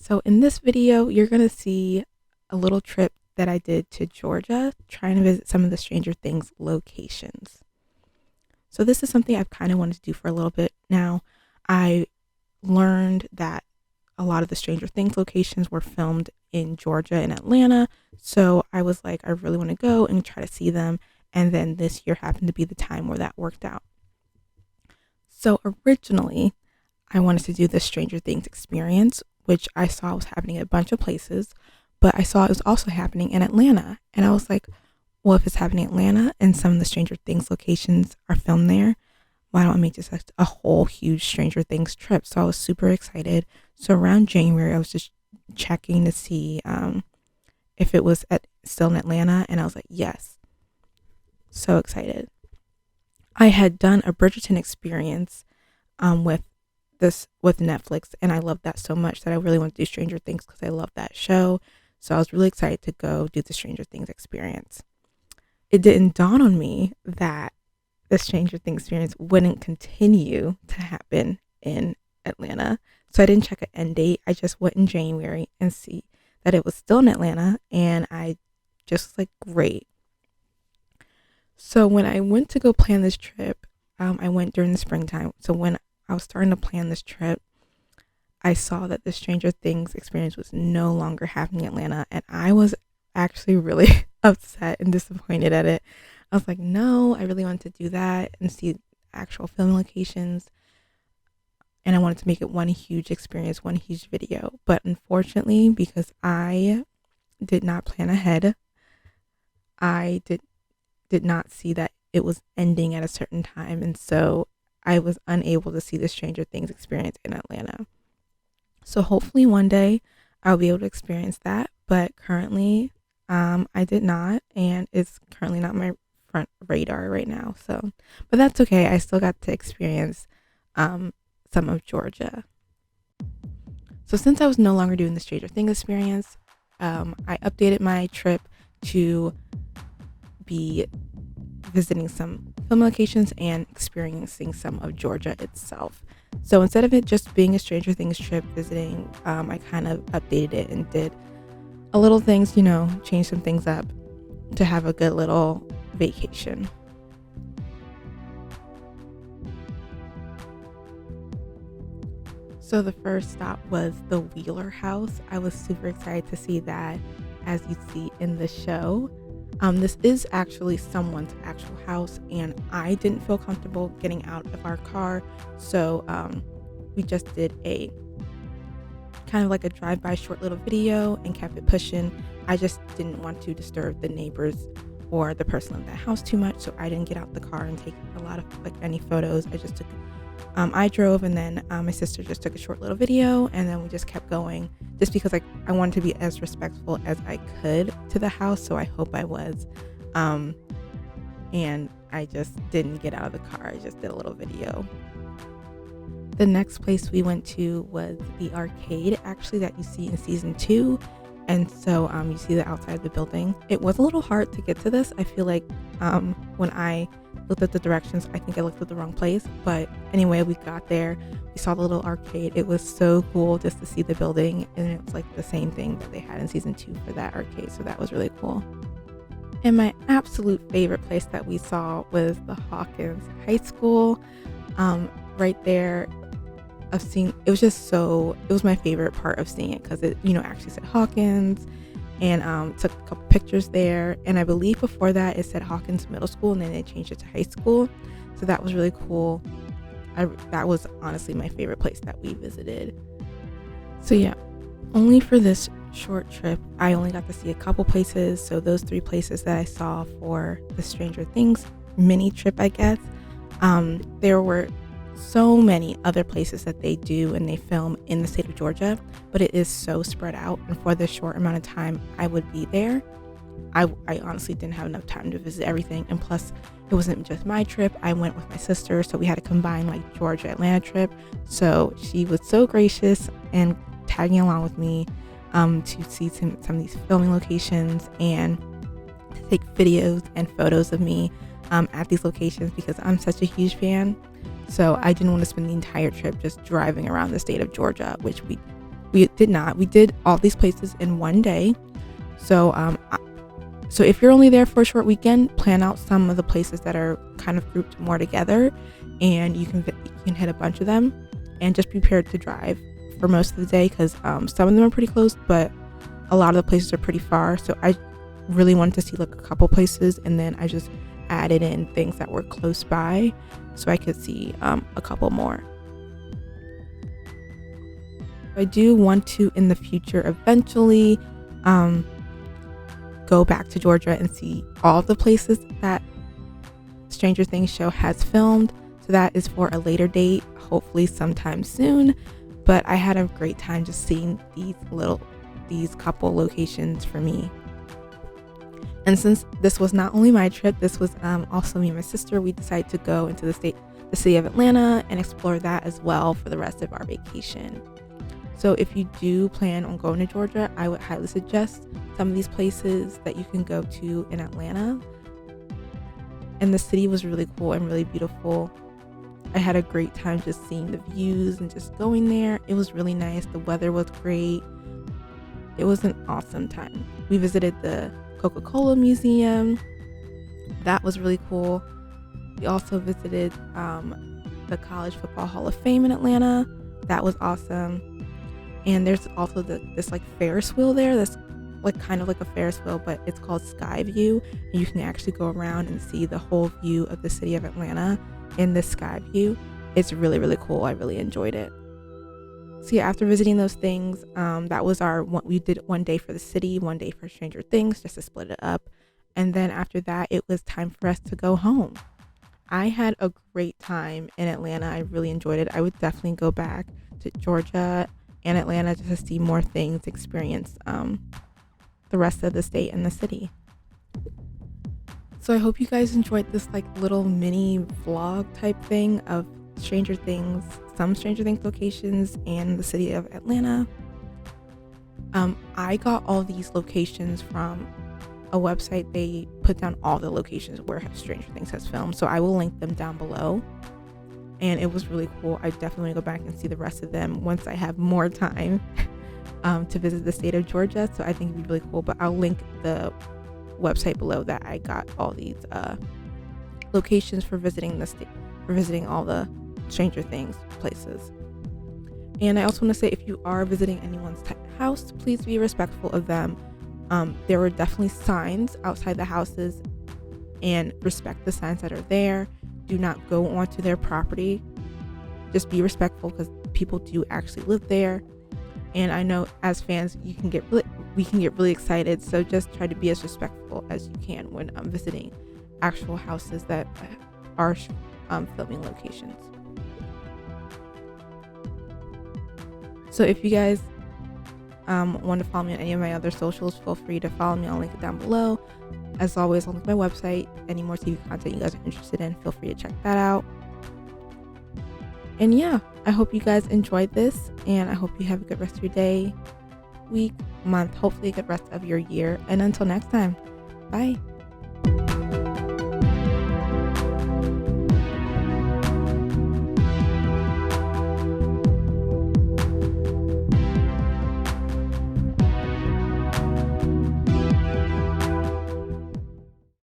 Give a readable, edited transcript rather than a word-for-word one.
So in this video, you're going to see a little trip that I did to Georgia, trying to visit some of the Stranger Things locations. So this is something I've kind of wanted to do for a little bit now. I learned that a lot of the Stranger Things locations were filmed in Georgia and Atlanta. So I was like, I really want to go and try to see them. And then this year happened to be the time where that worked out. So originally, I wanted to do the Stranger Things experience, which I saw was happening at a bunch of places, but I saw it was also happening in Atlanta. And I was like, well, if it's happening in Atlanta and some of the Stranger Things locations are filmed there, why don't I make this a whole huge Stranger Things trip? So I was super excited. So around January, I was just checking to see if it was still in Atlanta. And I was like, yes. So excited. I had done a Bridgerton experience with Netflix, and I loved that so much that I really want to do Stranger Things because I love that show. So I was really excited to go do the Stranger Things experience. It didn't dawn on me that the Stranger Things experience wouldn't continue to happen in Atlanta. So I didn't check an end date. I just went in January and see that it was still in Atlanta, and I just was like, great. So when I went to go plan this trip, I went during the springtime. So when I was starting to plan this trip, I saw that the Stranger Things experience was no longer happening in Atlanta, and I was actually really upset and disappointed at it. I was like, no, I really wanted to do that and see actual film locations, and I wanted to make it one huge experience, one huge video. But unfortunately, because I did not plan ahead, I did not see that it was ending at a certain time, and so I was unable to see the Stranger Things experience in Atlanta. So hopefully one day I'll be able to experience that, but currently I did not, and it's currently not my front radar right now. So, but that's okay. I still got to experience some of Georgia. So since I was no longer doing the Stranger Things experience, I updated my trip to be visiting some film locations and experiencing some of Georgia itself. So instead of it just being a Stranger Things trip visiting, I kind of updated it and did a little things, change some things up to have a good little vacation. So the first stop was the Wheeler House. I was super excited to see that, as you see in the show. This is actually someone's actual house, and I didn't feel comfortable getting out of our car, so we just did a kind of like a drive-by short little video and kept it pushing. I just didn't want to disturb the neighbors or the person in that house too much, so I didn't get out the car and take a lot of any photos. I just took I drove, and then my sister just took a short little video, and then we just kept going just because I wanted to be as respectful as I could to the house, so I hope I was. And I just didn't get out of the car. I just did a little video. The next place we went to was the arcade, actually, that you see in season 2. And so you see the outside of the building. It was a little hard to get to this. I feel like when I looked at the directions, I think I looked at the wrong place. But anyway, we got there. We saw the little arcade. It was so cool just to see the building. And it was like the same thing that they had in season 2 for that arcade. So that was really cool. And my absolute favorite place that we saw was the Hawkins High School. Right there. It was my favorite part of seeing it because it actually said Hawkins, and took a couple pictures there, and I believe before that it said Hawkins Middle School, and then they changed it to high school, so that was really cool. That was honestly my favorite place that we visited. So yeah, only for this short trip I only got to see a couple places, so those 3 places that I saw for the Stranger Things mini trip, I guess. There were so many other places that they do and they film in the state of Georgia, but it is so spread out, and for the short amount of time I would be there, I honestly didn't have enough time to visit everything. And plus, it wasn't just my trip. I went with my sister, so we had to combine Georgia Atlanta trip. So she was so gracious and tagging along with me to see some of these filming locations and to take videos and photos of me at these locations because I'm such a huge fan. So I didn't want to spend the entire trip just driving around the state of Georgia, which we We did not. We did all these places in one day. So so if you're only there for a short weekend, plan out some of the places that are kind of grouped more together, and you can hit a bunch of them, and just be prepared to drive for most of the day, because some of them are pretty close, but a lot of the places are pretty far. So I really wanted to see like a couple places, and then I just added in things that were close by so I could see a couple more. I do want to in the future eventually go back to Georgia and see all the places that Stranger Things show has filmed. So that is for a later date, hopefully sometime soon. But I had a great time just seeing these couple locations for me. And since this was not only my trip, this was also me and my sister, we decided to go into the city of Atlanta and explore that as well for the rest of our vacation. So if you do plan on going to Georgia, I would highly suggest some of these places that you can go to in Atlanta. And the city was really cool and really beautiful. I had a great time just seeing the views and just going there. It was really nice. The weather was great. It was an awesome time. We visited the Coca-Cola Museum. That was really cool. We also visited the College Football Hall of Fame in Atlanta. That was awesome. And there's also this like Ferris wheel there that's like kind of like a Ferris wheel, but it's called Sky View, and you can actually go around and see the whole view of the city of Atlanta in this sky view. It's really, really cool. I really enjoyed it. So yeah, after visiting those things, that was we did one day for the city, one day for Stranger Things, just to split it up. And then after that, it was time for us to go home. I had a great time in Atlanta. I really enjoyed it. I would definitely go back to Georgia and Atlanta just to see more things, experience the rest of the state and the city. So I hope you guys enjoyed this like little mini vlog type thing of Stranger Things, some Stranger Things locations and the city of Atlanta. I got all these locations from a website. They put down all the locations where Stranger Things has filmed, so I will link them down below. And it was really cool. I definitely go back and see the rest of them once I have more time to visit the state of Georgia. So I think it'd be really cool, but I'll link the website below that I got all these locations for visiting the state, for visiting all the Stranger Things places. And I also want to say, if you are visiting anyone's house, please be respectful of them. There were definitely signs outside the houses, and respect the signs that are there. Do not go onto their property. Just be respectful, because people do actually live there. And I know as fans, we can get really excited. So just try to be as respectful as you can when visiting actual houses that are filming locations. So if you guys want to follow me on any of my other socials, feel free to follow me. I'll link it down below. As always, I'll link my website. Any more TV content you guys are interested in, feel free to check that out. And yeah, I hope you guys enjoyed this, and I hope you have a good rest of your day, week, month, hopefully a good rest of your year. And until next time, bye.